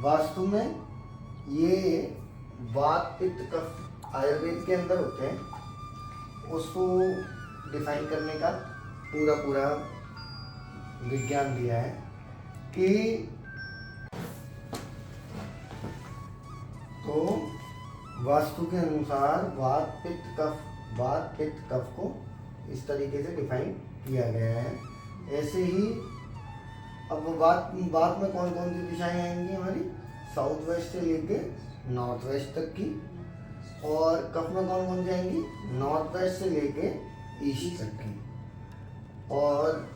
वास्तु में ये वात पित्त कफ आयुर्वेद के अंदर होते हैं, उसको डिफाइन करने का पूरा पूरा विज्ञान दिया है कि तो वास्तु के अनुसार वात पित्त कफ को इस तरीके से डिफाइन किया गया है। ऐसे ही अब वात में कौन कौन सी दिशाएं आएंगी हमारी, साउथ वेस्ट से लेके नॉर्थ वेस्ट तक की, और कफ में कौन कौन सी आएंगी, नॉर्थ वेस्ट से लेके ईस्ट तक की, और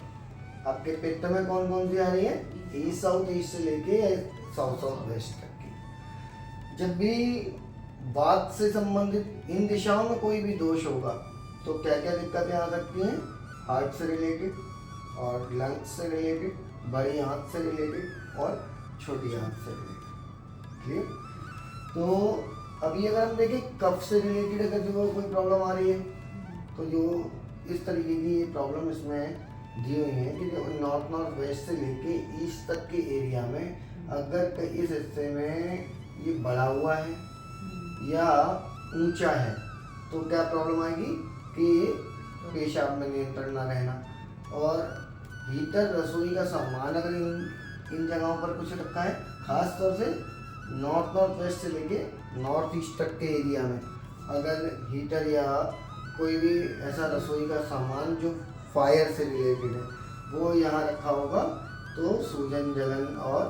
आपके पित्त में कौन कौन सी आ रही है, ईस्ट साउथ ईस्ट से लेके साउथ वेस्ट तक की। जब भी वात से संबंधित इन दिशाओं में कोई भी दोष होगा तो क्या क्या दिक्कतें आ सकती हैं, हार्ट से रिलेटेड और लंग्स से रिलेटेड, बड़ी आंत से रिलेटेड और छोटी आंत से रिलेटेड। क्लियर? तो अभी अगर हम देखें कफ से रिलेटेड अगर जो कोई प्रॉब्लम आ रही है तो जो इस तरीके की प्रॉब्लम इसमें दी हुई है कि जो नॉर्थ वेस्ट से लेके ईस्ट तक के एरिया में अगर इस हिस्से में ये बढ़ा हुआ है या ऊंचा है तो क्या प्रॉब्लम आएगी कि पेशाब में नियंत्रण ना रहना, और हीटर रसोई का सामान अगर इन जगहों पर कुछ रखा है, खास तौर से नॉर्थ वेस्ट से लेके नॉर्थ ईस्ट तक के एरिया में अगर हीटर या कोई भी ऐसा रसोई का सामान जो फायर से रिलेटेड है वो यहाँ रखा होगा तो सूजन जलन और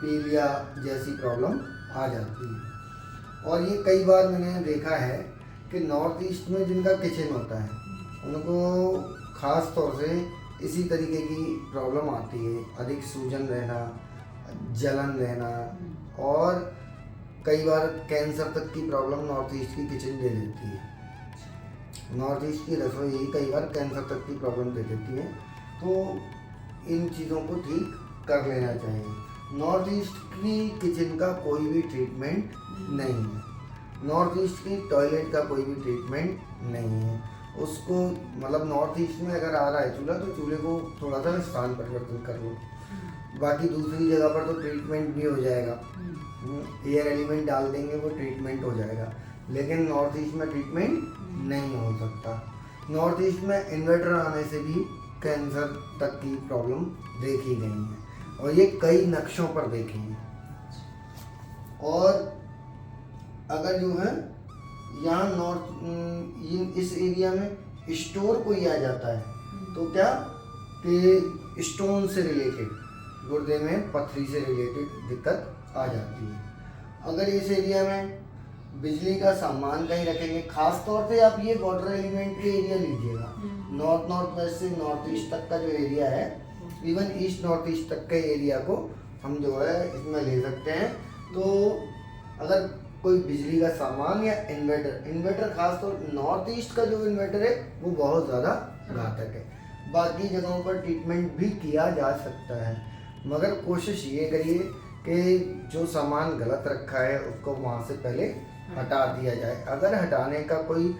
पीलिया जैसी प्रॉब्लम आ जाती है। और ये कई बार मैंने देखा है कि नॉर्थ ईस्ट में जिनका किचन होता है उनको खास तौर से इसी तरीके की प्रॉब्लम आती है, अधिक सूजन रहना, जलन रहना, और कई बार कैंसर तक की प्रॉब्लम नॉर्थ ईस्ट की किचन दे देती है। नॉर्थ ईस्ट की रसोई कई बार कैंसर तक की प्रॉब्लम दे देती है, तो इन चीज़ों को ठीक कर लेना चाहिए। नॉर्थ ईस्ट की किचन का कोई भी ट्रीटमेंट नहीं है, नॉर्थ ईस्ट की टॉयलेट का कोई भी ट्रीटमेंट नहीं है। उसको मतलब नॉर्थ ईस्ट में अगर आ रहा है चूल्हा तो चूल्हे को थोड़ा सा स्थान परिवर्तन कर लो, बाकी दूसरी जगह पर तो ट्रीटमेंट भी हो जाएगा, एयर एलिमेंट डाल देंगे वो ट्रीटमेंट हो जाएगा, लेकिन नॉर्थ ईस्ट में ट्रीटमेंट नहीं हो सकता। नॉर्थ ईस्ट में इन्वर्टर आने से भी कैंसर तक की प्रॉब्लम देखी गई है और ये कई नक्शों पर देखी है। और अगर जो है यहाँ इस एरिया में स्टोर कोई आ जाता है तो क्या कि स्टोन से रिलेटेड, गुर्दे में पथरी से रिलेटेड दिक्कत आ जाती है। अगर इस एरिया में बिजली का सामान कहीं रखेंगे, खास तौर से आप ये वाटर एलिमेंट के एरिया लीजिएगा, नॉर्थ वेस्ट से नॉर्थ ईस्ट तक का जो एरिया है, इवन ईस्ट नॉर्थ ईस्ट तक के एरिया को हम जो है इसमें ले सकते हैं। तो अगर कोई बिजली का सामान या इन्वर्टर खास तौर नॉर्थ ईस्ट का जो इन्वर्टर है वो बहुत ज़्यादा घातक है। बाकी जगहों पर ट्रीटमेंट भी किया जा सकता है, मगर कोशिश ये करिए कि जो सामान गलत रखा है उसको वहाँ से पहले हटा दिया जाए। अगर हटाने का कोई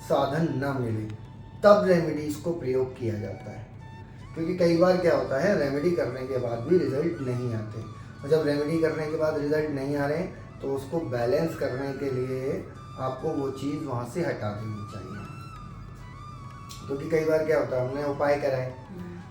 साधन न मिले तब रेमेडीज को प्रयोग किया जाता है, क्योंकि कई बार क्या होता है रेमेडी करने के बाद भी रिजल्ट नहीं आते, और जब रेमेडी करने के बाद रिजल्ट नहीं आ रहे तो उसको बैलेंस करने के लिए आपको वो चीज़ वहाँ से हटा देनी चाहिए। क्योंकि कई बार क्या होता है हमने उपाय कराए,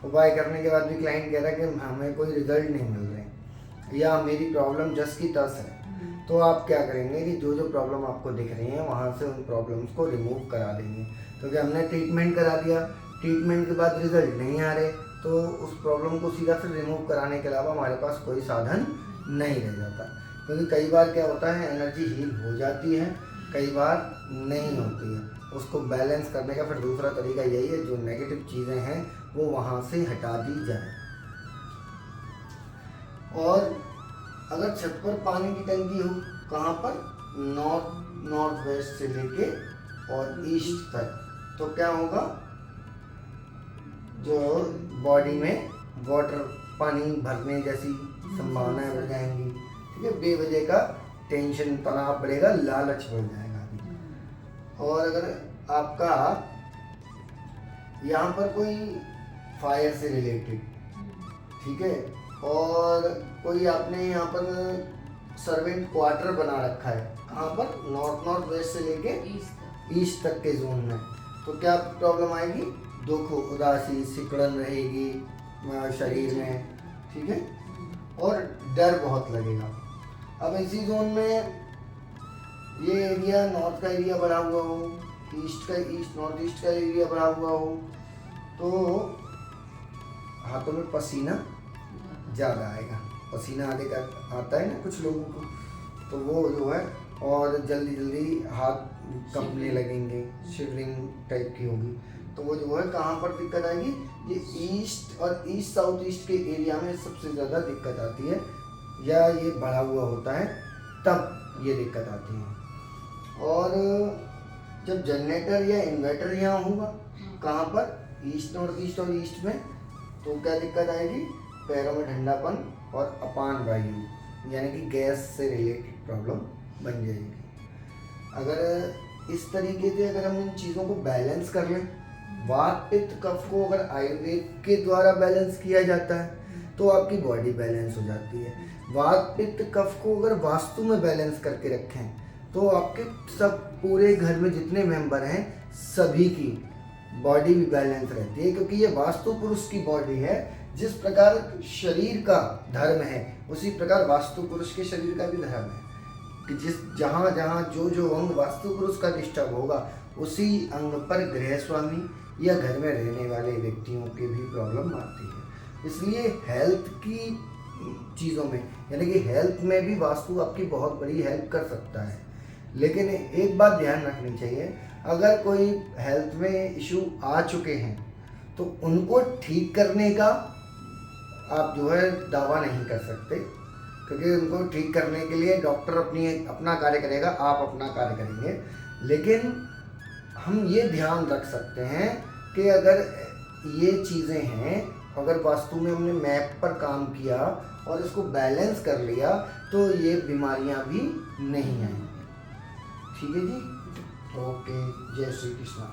उपाय करने के बाद भी क्लाइंट कह रहा है कि हमें कोई रिजल्ट नहीं मिल रहे या मेरी प्रॉब्लम जस की तस है, तो आप क्या करेंगे कि जो जो प्रॉब्लम आपको दिख रही है वहाँ से उन प्रॉब्लम्स को रिमूव करा देंगे। क्योंकि हमने ट्रीटमेंट करा दिया, ट्रीटमेंट के बाद रिजल्ट नहीं आ रहे तो उस प्रॉब्लम को सीधा से रिमूव कराने के अलावा हमारे पास कोई साधन नहीं रह जाता। क्योंकि कई बार क्या होता है एनर्जी हील हो जाती है, कई बार नहीं होती है। उसको बैलेंस करने का फिर दूसरा तरीका यही है, जो नेगेटिव चीज़ें हैं वो वहाँ से हटा दी जाए। और अगर छत पर पानी की टंकी हो, कहाँ पर, नॉर्थ वेस्ट से लेके और ईस्ट तक, तो क्या होगा, जो बॉडी में वाटर पानी भरने जैसी संभावनाएं बढ़ जाएंगी। ठीक है, बेवजह का टेंशन तनाव बढ़ेगा, लालच बढ़ जाएगा। और अगर आपका यहाँ पर कोई फायर से रिलेटेड, ठीक है, और कोई आपने यहाँ पर सर्वेंट क्वार्टर बना रखा है, कहाँ पर, नॉर्थ वेस्ट से लेके ईस्ट तक के जोन में, तो क्या प्रॉब्लम आएगी, दुख, उदासी, सिकुड़न रहेगी शरीर में, ठीक है, और डर बहुत लगेगा। अब इसी जोन में ये एरिया, नॉर्थ का एरिया बढ़ा हुआ हो, नॉर्थ ईस्ट का एरिया बढ़ा हुआ हो, तो हाथों में पसीना ज़्यादा आएगा, पसीना आने का आता है ना कुछ लोगों को, तो वो जो है, और जल्दी हाथ कंपने लगेंगे, शिवरिंग टाइप की होगी, तो वो जो है कहाँ पर दिक्कत आएगी, ये ईस्ट और ईस्ट साउथ ईस्ट के एरिया में सबसे ज़्यादा दिक्कत आती है, या ये बढ़ा हुआ होता है तब ये दिक्कत आती है। और जब जनरेटर या इन्वर्टर यहाँ होगा, कहाँ पर, ईस्ट, नॉर्थ ईस्ट और ईस्ट में, तो क्या दिक्कत आएगी, पैरों में ठंडापन और अपान वायु यानी कि गैस से रिलेटेड प्रॉब्लम बन जाएगी। अगर इस तरीके से अगर हम इन चीज़ों को बैलेंस कर लें, वात पित्त कफ को अगर आयुर्वेद के द्वारा बैलेंस किया जाता है तो आपकी बॉडी बैलेंस हो जाती है। वात पित्त कफ को अगर वास्तु में बैलेंस करके रखें तो आपके सब पूरे घर में जितने मेंबर हैं सभी की बॉडी भी बैलेंस रहती है, क्योंकि ये वास्तु पुरुष की बॉडी है। जिस प्रकार शरीर का धर्म है उसी प्रकार वास्तु पुरुष के शरीर का भी धर्म है कि जहाँ जहाँ जो अंग वास्तु पुरुष का डिस्टर्ब होगा उसी अंग पर गृह स्वामी या घर में रहने वाले व्यक्तियों के भी प्रॉब्लम आती है। इसलिए हेल्थ की चीज़ों में यानी कि हेल्थ में भी वास्तु आपकी बहुत बड़ी हेल्प कर सकता है। लेकिन एक बात ध्यान रखनी चाहिए, अगर कोई हेल्थ में इशू आ चुके हैं तो उनको ठीक करने का आप जो है दावा नहीं कर सकते, क्योंकि उनको ठीक करने के लिए डॉक्टर अपना कार्य करेगा, आप अपना कार्य करेंगे। लेकिन हम ये ध्यान रख सकते हैं कि अगर ये चीज़ें हैं, अगर वास्तु में हमने मैप पर काम किया और इसको बैलेंस कर लिया तो ये बीमारियां भी नहीं आएंगी। ठीक है जी, ओके, जय श्री कृष्णा।